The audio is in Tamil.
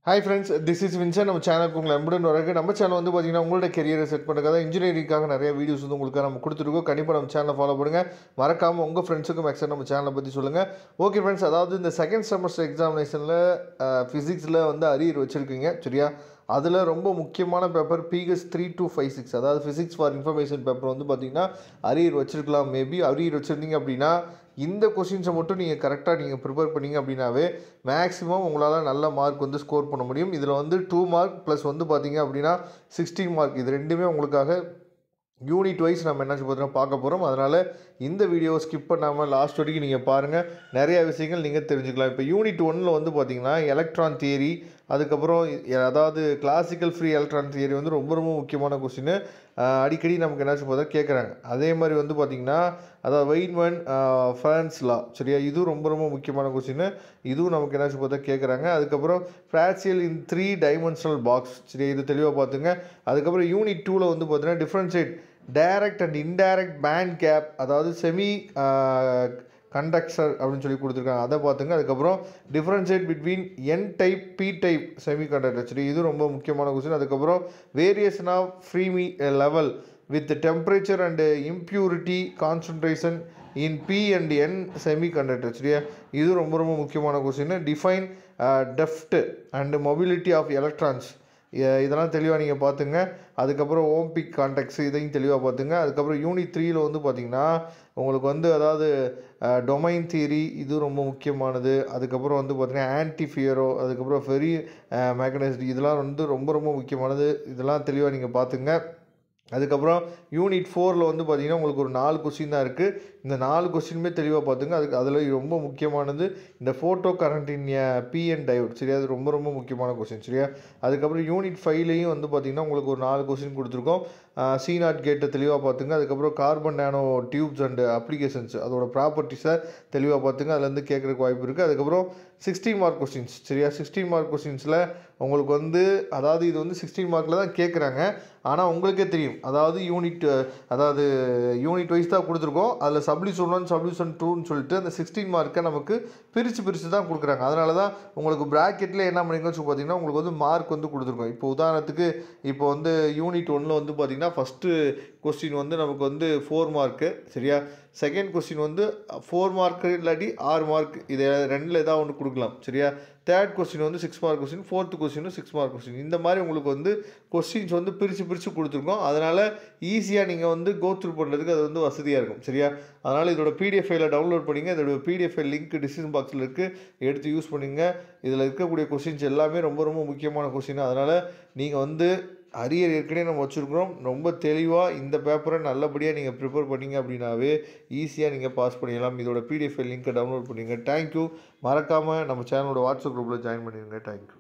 Hi friends, this is Vinson. நம்ம சேனலுக்கு உங்களை அன்புடன் வரக்கு. நம்ம சேனல் வந்து பார்த்தீங்கன்னா உங்களோட கெரியரை செட் பண்ணுறதுக்காக இன்ஜினியரிங்காக நிறைய வீடியோஸ் வந்து உங்களுக்காக நம்ம கொடுத்துருக்கோம். கண்டிப்பாக நம்ம சேனலை ஃபாலோ பண்ணுங்கள். மறக்காமல் உங்கள் ஃப்ரெண்ட்ஸுக்கும் மேக்ஸிமம் நம்ம சேனலை பற்றி சொல்லுங்கள். ஓகே ஃப்ரெண்ட்ஸ், அதாவது இந்த செகண்ட் செமஸ்டர் எக்ஸாமினேஷனில் ஃபிசிக்ஸில் வந்து அரியர் வச்சுருக்கீங்க சரியா? அதில் ரொம்ப முக்கியமான பேப்பர் பிஎஸ் 3256, அதாவது ஃபிசிக்ஸ் ஃபார் இன்ஃபர்மேஷன் பேப்பர் வந்து பார்த்திங்கன்னா அரியர் வச்சுருக்கலாம். மேபி அரியர் வச்சுருந்தீங்க அப்படின்னா இந்த கொஷின்ஸை மட்டும் நீங்கள் கரெக்டாக நீங்கள் ப்ரிப்பேர் பண்ணிங்க அப்படின்னாவே மேக்ஸிமம் உங்களால் நல்ல மார்க் வந்து ஸ்கோர் பண்ண முடியும். இதில் வந்து 2 மார்க் ப்ளஸ் வந்து பார்த்திங்க அப்படின்னா 16 மார்க், இது ரெண்டுமே உங்களுக்காக யூனிட் வைஸ் நம்ம என்ன பார்த்தீங்கன்னா பார்க்க போகிறோம். அதனால் இந்த வீடியோவை ஸ்கிப் பண்ணாமல் லாஸ்ட் வரைக்கும் நீங்கள் பாருங்கள். நிறைய விஷயங்கள் நீங்கள் தெரிஞ்சுக்கலாம். இப்போ யூனிட் 1 வந்து பார்த்திங்கன்னா எலக்ட்ரான் தியரி, அதுக்கப்புறம் அதாவது கிளாசிக்கல் ஃப்ரீ எலக்ட்ரான் தியரி வந்து ரொம்ப ரொம்ப முக்கியமான கொஸ்டின். அடிக்கடி நமக்கு என்னாச்சும் பார்த்தா கேட்குறாங்க. அதே மாதிரி வந்து பார்த்திங்கன்னா அதாவது வெயின்மேன் ஃபெர்ன்ஸ் லா சரியா, இதுவும் ரொம்ப ரொம்ப முக்கியமான கொஸ்டின். இதுவும் நமக்கு என்னாச்சும் பார்த்தா கேட்குறாங்க. அதுக்கப்புறம் ஃப்ராக்ஷியல் இன் 3 டைமென்ஷனல் பாக்ஸ் சரியா, இது தெளிவாக பார்த்துங்க. அதுக்கப்புறம் யூனிட் 2 வந்து பார்த்தீங்கன்னா differentiate direct and indirect band gap, அதாவது செமி கண்டக்டர் அப்படின்னு சொல்லி கொடுத்துருக்காங்க, அதை பார்த்துங்க. அதுக்கப்புறம் differentiate between N type P type semiconductor சரி, இது ரொம்ப முக்கியமான கொஸ்டின். அதுக்கப்புறம் variation of Fermi level with temperature and impurity concentration in P and N semiconductor சரியா, இது ரொம்ப ரொம்ப முக்கியமான question. Define drift and mobility of electrons, இதெல்லாம் தெளிவாக நீங்கள் பார்த்துங்க. அதுக்கப்புறம் ஓம்பிக் கான்டெக்ட்ஸ், இதையும் தெளிவாக பார்த்துங்க. அதுக்கப்புறம் யூனிட் 3 வந்து பார்த்திங்கன்னா உங்களுக்கு வந்து அதாவது டொமைன் தியரி, இது ரொம்ப முக்கியமானது. அதுக்கப்புறம் வந்து பார்த்திங்கன்னா ஆன்டிஃபியரோ, அதுக்கப்புறம் ஃபெரி மேக்னசிட்டி, இதெல்லாம் வந்து ரொம்ப ரொம்ப முக்கியமானது. இதெல்லாம் தெளிவாக நீங்கள் பார்த்துங்க. அதுக்கப்புறம் யூனிட் 4 வந்து பார்த்திங்கன்னா உங்களுக்கு ஒரு 4 கொஸ்டின் தான் இருக்குது. இந்த 4 கொஸ்டினுமே தெளிவாக பார்த்துங்க. அதில் ரொம்ப முக்கியமானது இந்த ஃபோட்டோ கரண்ட் இன் பிஎன் டயோட் சரியா, அது ரொம்ப ரொம்ப முக்கியமான கொஸ்டின் சரியா. அதுக்கப்புறம் யூனிட் 5லேயும் வந்து பார்த்திங்கன்னா உங்களுக்கு ஒரு 4 கொஸ்டின் கொடுத்துருக்கோம். C0 கேட்டை தெளிவாக பார்த்துங்க. அதுக்கப்புறம் carbon nano tubes and applications, அதோட ப்ராப்பர்ட்டிஸை தெளிவாக பார்த்துங்க. அதுலேருந்து கேட்குறதுக்கு வாய்ப்பு இருக்குது. அதுக்கப்புறம் 16 மார்க் கொஸ்டின்ஸ் சரியா, 16 மார்க் கொஸ்டின்ஸில் உங்களுக்கு வந்து அதாவது இது வந்து 16 மார்க்கில் தான் கேட்குறாங்க. ஆனால் உங்களுக்கே தெரியும், அதாவது யூனிட் வைஸ் தான் கொடுத்துருக்கோம். அதில் சப்டிவிஷன் 1 சப்டிவிஷன் 2ன்னு சொல்லிட்டு அந்த 16 மார்க்கை நமக்கு பிரித்து தான் கொடுக்குறாங்க. அதனால தான் உங்களுக்கு ப்ராக்கெட்டில் என்ன பண்ணிக்கோன்னு பார்த்தீங்கன்னா உங்களுக்கு வந்து மார்க் வந்து கொடுத்துருக்கோம். இப்போ உதாரணத்துக்கு இப்போ வந்து யூனிட் 1 வந்து பார்த்திங்கன்னா ஃபஸ்ட்டு கொஸ்டின் வந்து நமக்கு வந்து 4 மார்க்கு சரியா, செகண்ட் கொஸ்டின் வந்து 4 மார்க்கு இல்லாட்டி 6 மார்க், இது ரெண்டில் ஏதாவது ஒன்று கொடுக்கலாம் சரியா. தேர்ட் கொஸ்டின் வந்து 6 மார்க் கொஸ்டின், ஃபோர்த்து கொஸ்டினும் 6 மார்க் கொஸ்டின். இந்த மாதிரி உங்களுக்கு வந்து கொஸ்டின்ஸ் வந்து பிரித்து கொடுத்துருக்கோம். அதனால் ஈஸியாக நீங்கள் வந்து கோ த்ரூ பண்ணுறதுக்கு அது வந்து வசதியாக இருக்கும் சரியா. அதனால் இதோட பிடிஎஃப் ஃபைலை டவுன்லோட் பண்ணிங்க. இதோட பிடிஎஃப் ஃபைல் லிங்க் டிஸ்கிரிப்ஷன் பாக்ஸில் இருக்குது, எடுத்து யூஸ் பண்ணிங்க. இதில் இருக்கக்கூடிய கொஸ்டின்ஸ் எல்லாமே ரொம்ப ரொம்ப முக்கியமான கொஸ்டின். அதனால் நீங்கள் வந்து அரியர் ஏற்கனவே நம்ம வச்சுருக்கிறோம். ரொம்ப தெளிவாக இந்த பேப்பரை நல்லபடியாக நீங்கள் ப்ரிப்பேர் பண்ணிங்க அப்படின்னாவே ஈஸியாக நீங்கள் பாஸ் பண்ணிடலாம். இதோட பிடிஎஃப் லிங்க்கை டவுன்லோட் பண்ணிங்க. தேங்க்யூ. மறக்காமல் நம்ம சேனலோட வாட்ஸ்அப் குரூப்பில் ஜாயின் பண்ணிடுங்க. தேங்க்யூ.